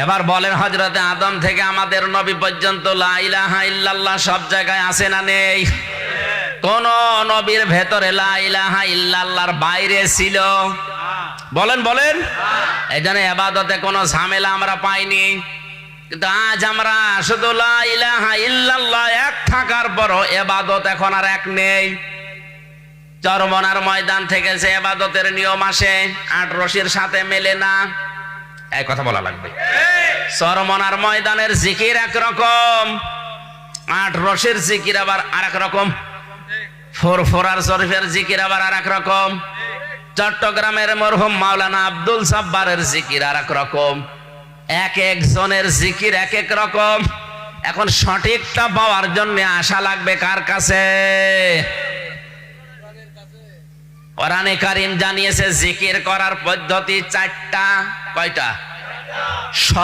এবার বলেন, হযরতে আদম থেকে আমাদের নবী পর্যন্ত লা ইলাহা ইল্লাল্লাহ সব জায়গায় আছে না নেই? কোন নবীর ভেতরে লা ইলাহা ইল্লাল্লাহর বাইরে ছিল? বলেন বলেন। এই জন্য ইবাদতে কোনো ঝামেলা আমরা পাইনি। কিন্তু আজ আমরা শুধু লা ইলাহা ইল্লাল্লাহ এক থাকার পরও ইবাদত এখন আর এক নেই। চরমনার ময়দান থেকে যে ইবাদতের নিয়ম আসে, আট রশির সাথে মেলে না। এই কথা বলা লাগবে। চরমনার ময়দানের জিকির একরকম, আট রশির জিকির আবার আরেক রকম, ফুরফুরার শরীফের জিকির আবার আরেক রকম, চট্টগ্রামের মরহুম মাওলানা আব্দুল সাব্বারের জিকির আরেক রকম। এক একজনের জিকির এক এক রকম। এখন সঠিকটা পাওয়ার জন্য আশা লাগবে কার কাছে? কোরআনে কারীম জানিয়েছে জিকির করার পদ্ধতি চারটা। কয়টা?